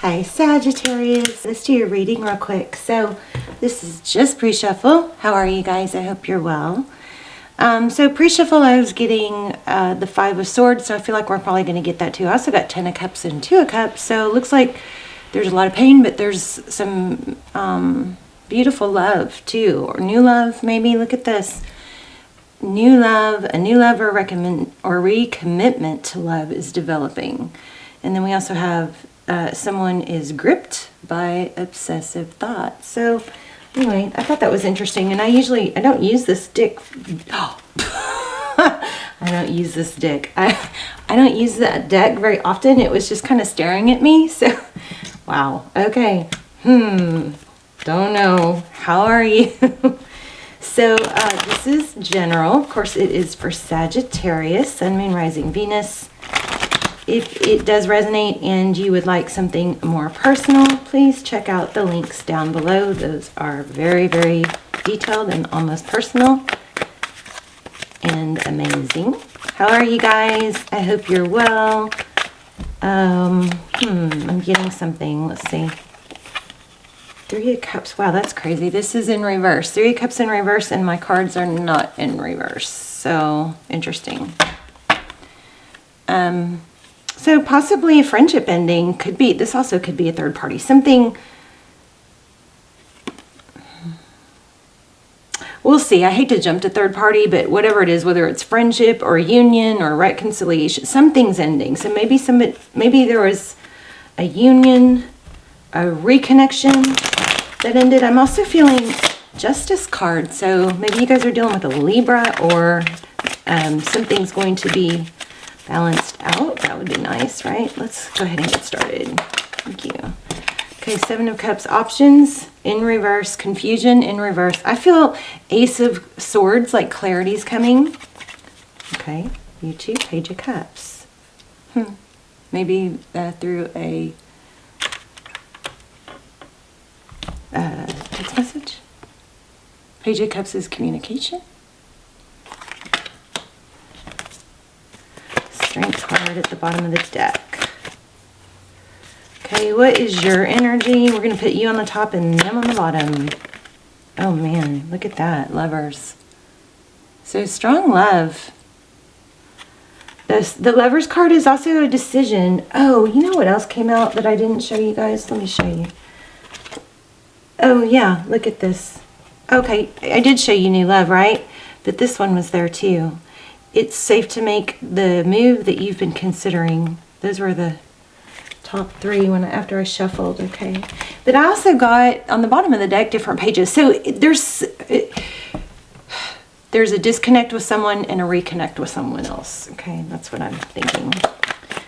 Hi Sagittarius, let's do your reading real quick. So this is just pre-shuffle. How are you guys? I hope you're well. So pre-shuffle I was getting the 5 of Swords, so I feel like we're probably going to get that too. I also got 10 of Cups and 2 of Cups, so it looks like there's a lot of pain, but there's some beautiful love too, or new love maybe. Look at this. New love, a new love or recommitment to love is developing. And then we also have someone is gripped by obsessive thoughts. So anyway, I thought that was interesting. And I don't use this deck. Oh. I don't use this deck. I don't use that deck very often. It was just kind of staring at me. So, wow. Okay. Don't know. How are you? So this is general. Of course, it is for Sagittarius, Sun, Moon, Rising, Venus. If it does resonate and you would like something more personal, please check out the links down below. Those are very, very detailed and almost personal and amazing. How are you guys? I hope you're well. I'm getting something. Let's see. 3 of Cups. Wow, that's crazy. This is in reverse. 3 of Cups in reverse, and my cards are not in reverse. So interesting. So possibly a friendship ending. Could be. This also could be a third party. Something. We'll see. I hate to jump to third party, but whatever it is, whether it's friendship or union or reconciliation, something's ending. So maybe there was a union, a reconnection that ended. I'm also feeling Justice card. So maybe you guys are dealing with a Libra, or something's going to be balanced out. That would be nice, right? Let's go ahead and get started. Thank you. Okay, 7 of Cups, options in reverse, confusion in reverse. I feel Ace of Swords, like clarity's coming. Okay, you too, Page of Cups. Maybe through a text message. Page of Cups is communication. Strength card at the bottom of the deck. Okay, what is your energy? We're going to put you on the top and them on the bottom. Oh man, look at that. Lovers. So strong love. The Lovers card is also a decision. Oh, you know what else came out that I didn't show you guys? Let me show you. Oh yeah, look at this. Okay, I did show you new love, right? But this one was there too. It's safe to make the move that you've been considering. Those were the top 3 after I shuffled, okay? But I also got on the bottom of the deck different pages. So there's a disconnect with someone and a reconnect with someone else. Okay, that's what I'm thinking.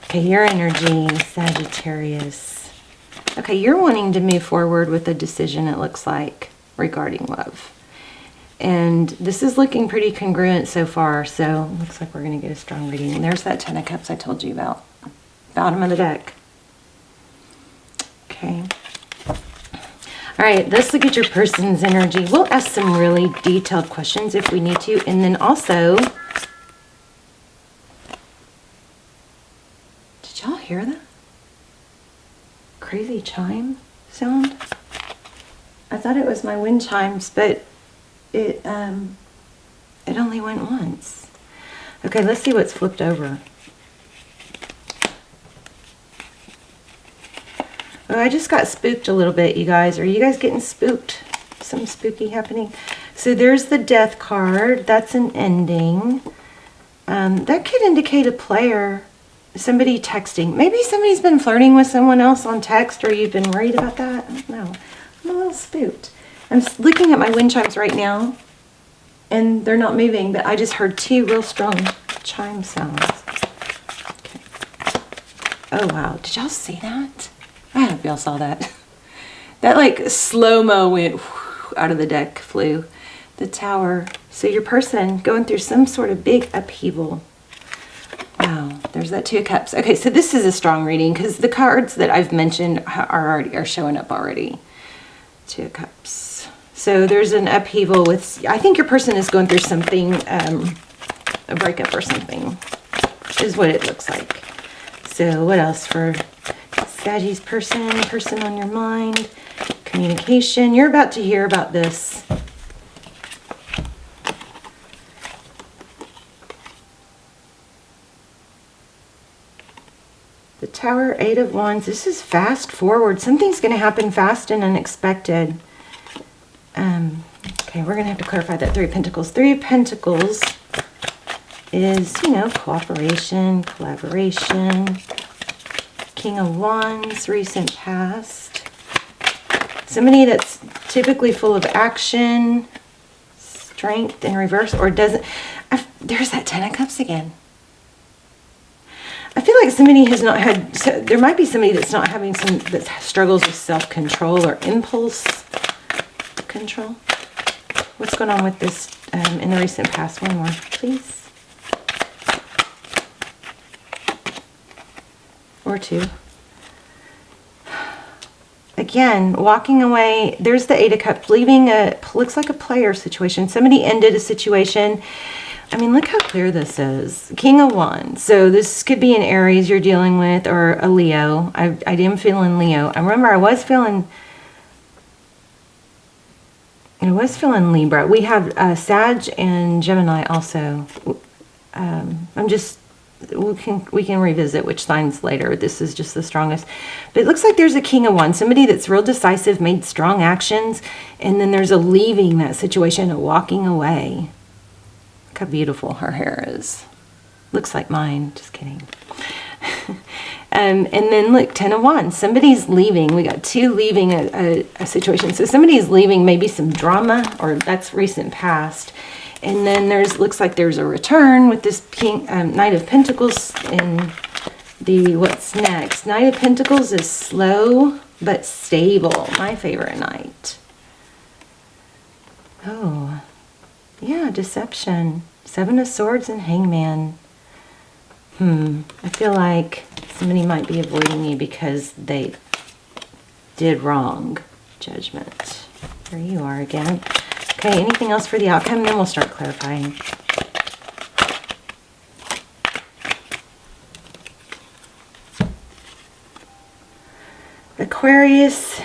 Okay, your energy, Sagittarius. Okay, you're wanting to move forward with a decision, it looks like, regarding love. And this is looking pretty congruent so far, so looks like we're going to get a strong reading. And there's that 10 of Cups I told you about. Bottom of the deck. Okay. All right, let's look at your person's energy. We'll ask some really detailed questions if we need to. And then also, did y'all hear that? Crazy chime sound? I thought it was my wind chimes, but it only went once. Okay, let's see what's flipped over. Oh, I just got spooked a little bit, you guys. Are you guys getting spooked? Something spooky happening. So there's the Death card. That's an ending. That could indicate a player, somebody texting. Maybe somebody's been flirting with someone else on text, or you've been worried about that. I don't know. I'm a little spooked. I'm looking at my wind chimes right now, and they're not moving, but I just heard 2 real strong chime sounds. Okay. Oh, wow. Did y'all see that? I hope y'all saw that. That like slow-mo went out of the deck, flew. The Tower. So your person going through some sort of big upheaval. Wow. There's that 2 of Cups. Okay, so this is a strong reading because the cards that I've mentioned are showing up already. 2 of Cups. So there's an upheaval with, I think your person is going through something, a breakup or something, is what it looks like. So what else for Saggies person on your mind, communication. You're about to hear about this. The Tower, 8 of Wands. This is fast forward. Something's going to happen fast and unexpected. Okay, we're going to have to clarify that 3 of Pentacles. 3 of Pentacles is, you know, cooperation, collaboration. King of Wands, recent past. Somebody that's typically full of action, strength in reverse, or doesn't. There's that 10 of Cups again. I feel like somebody has not had, so there might be somebody that's not having that struggles with self-control or impulse control. What's going on with this in the recent past? One more, please. Or 2. Again, walking away. There's the 8 of Cups, leaving looks like a player situation. Somebody ended a situation. I mean, look how clear this is. King of Wands. So this could be an Aries you're dealing with, or a Leo. I am feeling Leo. I remember I was feeling Libra. We have Sag and Gemini also. We can revisit which signs later. This is just the strongest. But it looks like there's a King of Wands, somebody that's real decisive, made strong actions, and then there's a leaving that situation, a walking away. Look how beautiful her hair is. Looks like mine. Just kidding. And then look, 10 of Wands. Somebody's leaving. We got 2 leaving a situation. So somebody's leaving maybe some drama, or that's recent past. And then looks like there's a return with this Knight of Pentacles and the what's next. Knight of Pentacles is slow but stable. My favorite knight. Oh, yeah, deception. 7 of Swords and Hangman. I feel like somebody might be avoiding you because they did wrong. Judgment. There you are again. Okay, anything else for the outcome? Then we'll start clarifying. Aquarius.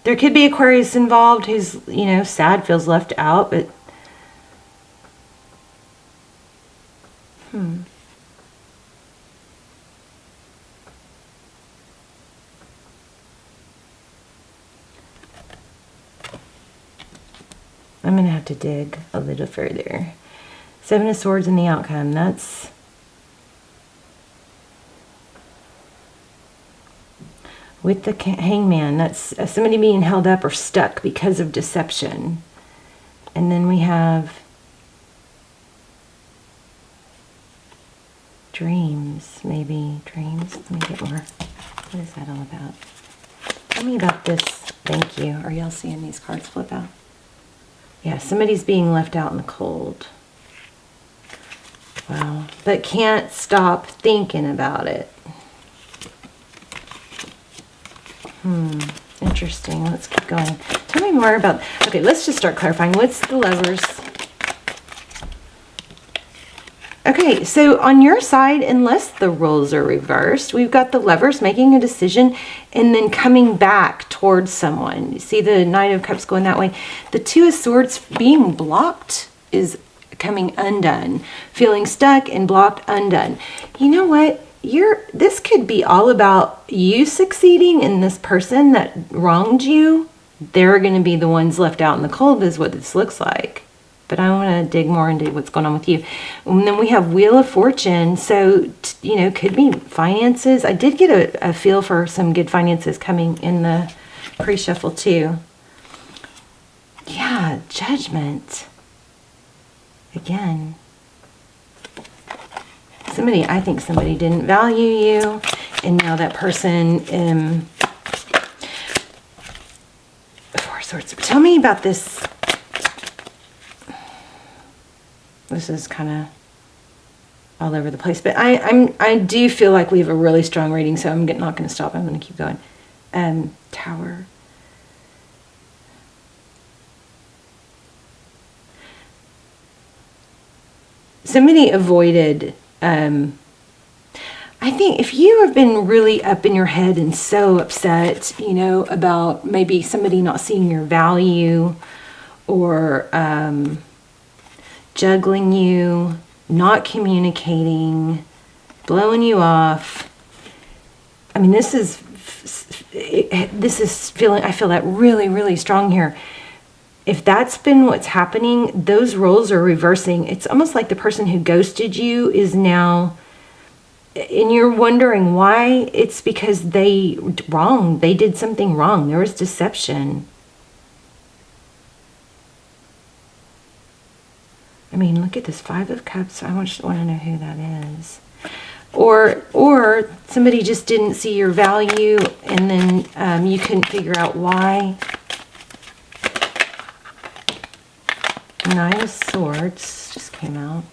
There could be Aquarius involved who's, you know, sad, feels left out, but I'm going to have to dig a little further. 7 of Swords in the outcome. That's with the Hangman. That's somebody being held up or stuck because of deception. And then we have dreams, maybe. Dreams. Let me get more. What is that all about? Tell me about this. Thank you. Are y'all seeing these cards flip out? Yeah, somebody's being left out in the cold. Wow. But can't stop thinking about it. Interesting. Let's keep going. Tell me more about... Okay, let's just start clarifying. What's the Lovers? Okay, so on your side, unless the roles are reversed, we've got the Lovers making a decision and then coming back towards someone. You see the Knight of Cups going that way. The 2 of Swords being blocked is coming undone. Feeling stuck and blocked, undone. You know what? This could be all about you succeeding, and this person that wronged you, they're going to be the ones left out in the cold is what this looks like. But I want to dig more into what's going on with you. And then we have Wheel of Fortune. So, you know, could be finances. I did get a feel for some good finances coming in the pre-shuffle too. Yeah, Judgment. Again. I think somebody didn't value you. And now that person, 4 of Swords. Tell me about this. This is kind of all over the place, but I do feel like we have a really strong reading, so I'm not going to stop. I'm going to keep going. Tower. Somebody avoided. I I think if you have been really up in your head and so upset, you know, about maybe somebody not seeing your value or juggling you, not communicating, blowing you off. I mean, this is feeling, I feel that really, really strong here. If that's been what's happening, those roles are reversing. It's almost like the person who ghosted you is now, and you're wondering why. It's because they did something wrong. There was deception. I mean, look at this 5 of Cups. I just want to know who that is. Or somebody just didn't see your value, and then you couldn't figure out why. 9 of Swords just came out.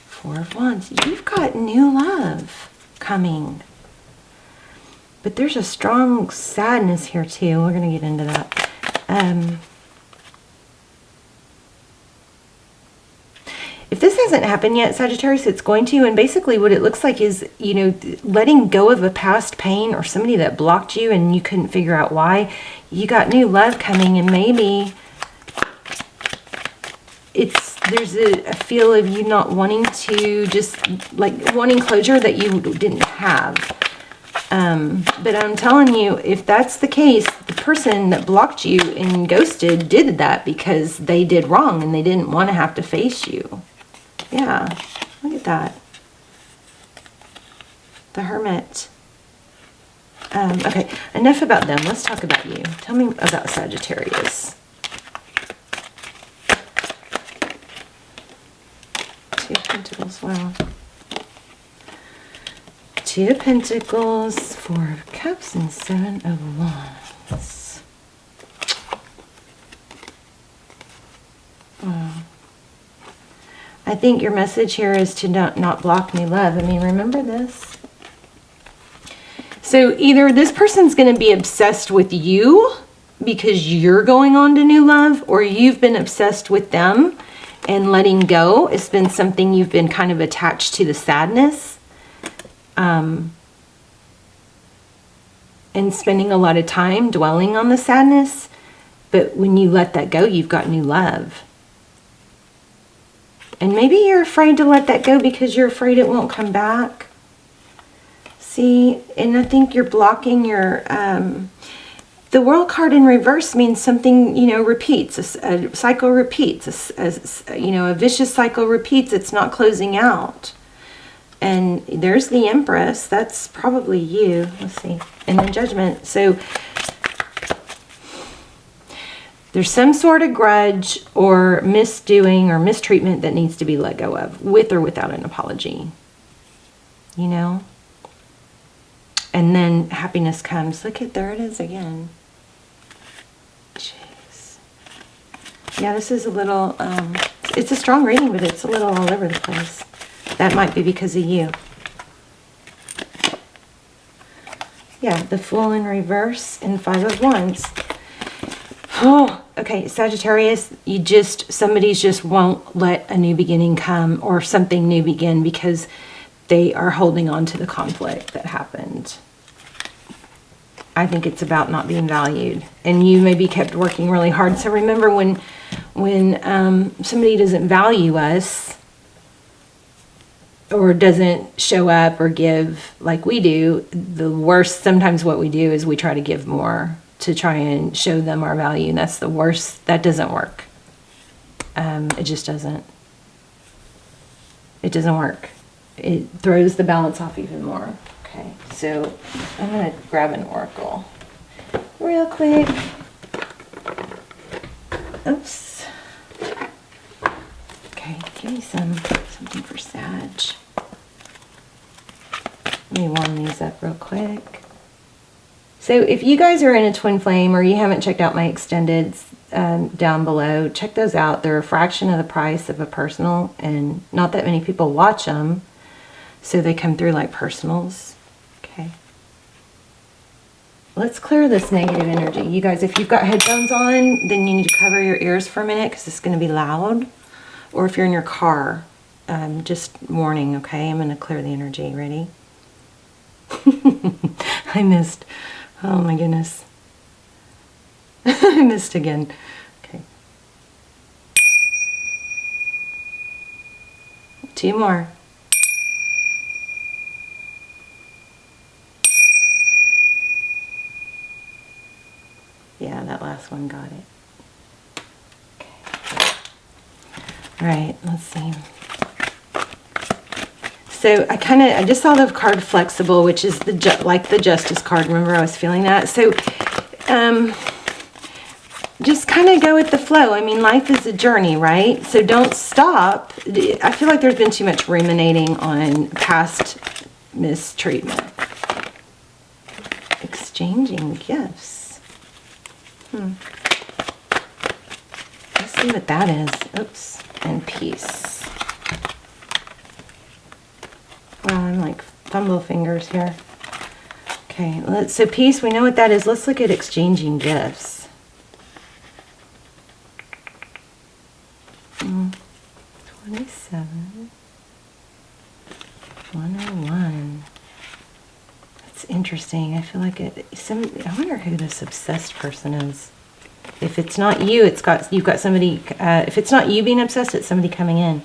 4 of Wands. You've got new love coming. But there's a strong sadness here too. We're going to get into that. If this hasn't happened yet, Sagittarius, it's going to. And basically what it looks like is, you know, letting go of a past pain or somebody that blocked you and you couldn't figure out why. You got new love coming, and maybe there's a feel of you not wanting to, just like wanting closure that you didn't have. But I'm telling you, if that's the case, the person that blocked you and ghosted did that because they did wrong and they didn't want to have to face you. Yeah, look at that. The Hermit. Okay, enough about them. Let's talk about you. Tell me about Sagittarius. 2 of Pentacles, wow. 2 of Pentacles, 4 of Cups, and 7 of Wands. Wow. I think your message here is to not block new love. I mean, remember this. So either this person's going to be obsessed with you because you're going on to new love, or you've been obsessed with them and letting go. It's been something you've been kind of attached to, the sadness. And spending a lot of time dwelling on the sadness. But when you let that go, you've got new love. And maybe you're afraid to let that go because you're afraid it won't come back. See, and I think you're blocking your, the World card in reverse means something, you know, repeats, a cycle repeats, you know, a vicious cycle repeats. It's not closing out. And there's the Empress. That's probably you. Let's see. And then Judgment. So there's some sort of grudge or misdoing or mistreatment that needs to be let go of, with or without an apology. You know? And then happiness comes. Look at, there it is again. Jeez. Yeah, this is a little, it's a strong reading, but it's a little all over the place. That might be because of you. Yeah, the Fool in reverse and 5 of Wands. Oh, okay, Sagittarius, somebody just won't let a new beginning come or something new begin because they are holding on to the conflict that happened. I think it's about not being valued. And you maybe kept working really hard. So remember, when somebody doesn't value us or doesn't show up or give like we do, the worst, sometimes what we do is we try to give more to try and show them our value. And that's the worst. That doesn't work. It just doesn't. It doesn't work. It throws the balance off even more. Okay, so I'm going to grab an oracle real quick. Oops. Okay, give me something for Sag. Let me warm these up real quick. So if you guys are in a twin flame or you haven't checked out my extendeds down below, check those out. They're a fraction of the price of a personal, and not that many people watch them, so they come through like personals. Okay. Let's clear this negative energy. You guys, if you've got headphones on, then you need to cover your ears for a minute because it's going to be loud. Or if you're in your car, just warning, okay? I'm going to clear the energy. Ready? I missed. Oh my goodness. I missed again. Okay. 2 more. Yeah, that last one got it. Okay. All right, let's see. So I just saw the card Flexible, which is like the Justice card. Remember, I was feeling that. So just kind of go with the flow. I mean, life is a journey, right? So don't stop. I feel like there's been too much ruminating on past mistreatment. Exchanging gifts. Let's see what that is. Oops. And peace. Wow, I'm like thumble fingers here. Okay, so peace, we know what that is. Let's look at exchanging gifts. 27. 101. That's interesting. I feel like I wonder who this obsessed person is. If it's not you, you've got somebody, if it's not you being obsessed, it's somebody coming in.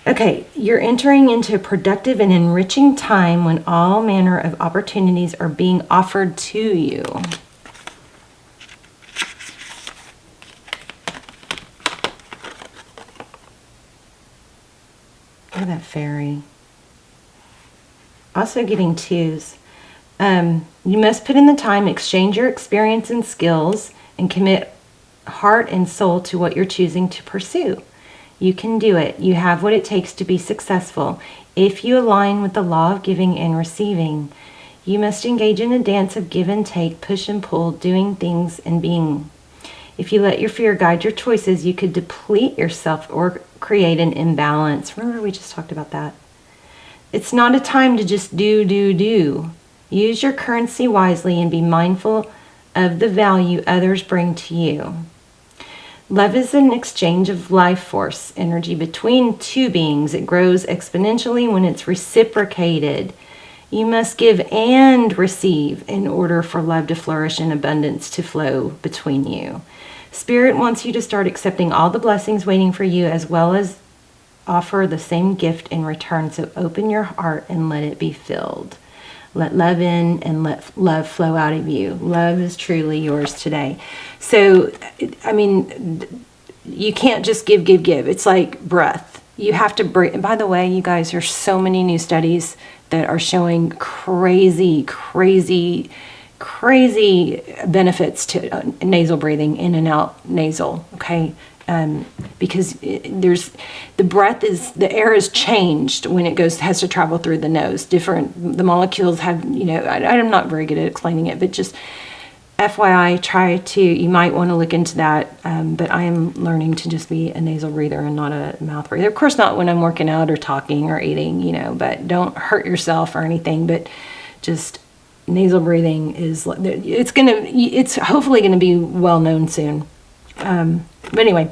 Okay, you're entering into a productive and enriching time when all manner of opportunities are being offered to you. Look at that fairy. Also getting 2s. You must put in the time, exchange your experience and skills, and commit heart and soul to what you're choosing to pursue. You can do it. You have what it takes to be successful. If you align with the law of giving and receiving, you must engage in a dance of give and take, push and pull, doing things and being. If you let your fear guide your choices, you could deplete yourself or create an imbalance. Remember, we just talked about that. It's not a time to just do. Use your currency wisely and be mindful of the value others bring to you. Love is an exchange of life force energy between 2 beings. It grows exponentially when it's reciprocated. You must give and receive in order for love to flourish and abundance to flow between you. Spirit wants you to start accepting all the blessings waiting for you, as well as offer the same gift in return. So open your heart and let it be filled. Let love in and let love flow out of you. Love is truly yours today. So, I mean, you can't just give. It's like breath. You have to breathe. And by the way, you guys, there's so many new studies that are showing crazy benefits to nasal breathing, in and out nasal, okay? Because the air is changed when it has to travel through the nose. The molecules have, I'm not very good at explaining it, but just FYI, you might want to look into that. But I am learning to just be a nasal breather and not a mouth breather. Of course, not when I'm working out or talking or eating, but don't hurt yourself or anything. But just nasal breathing it's hopefully going to be well known soon. But anyway,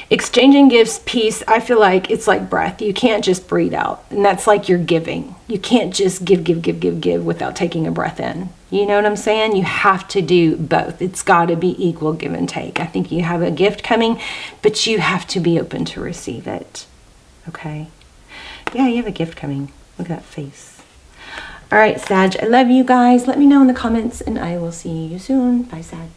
exchanging gifts, peace, I feel like it's like breath. You can't just breathe out. And that's like you're giving. You can't just give without taking a breath in. You know what I'm saying? You have to do both. It's got to be equal give and take. I think you have a gift coming, but you have to be open to receive it. Okay? Yeah, you have a gift coming. Look at that face. All right, Sag, I love you guys. Let me know in the comments, and I will see you soon. Bye, Sag.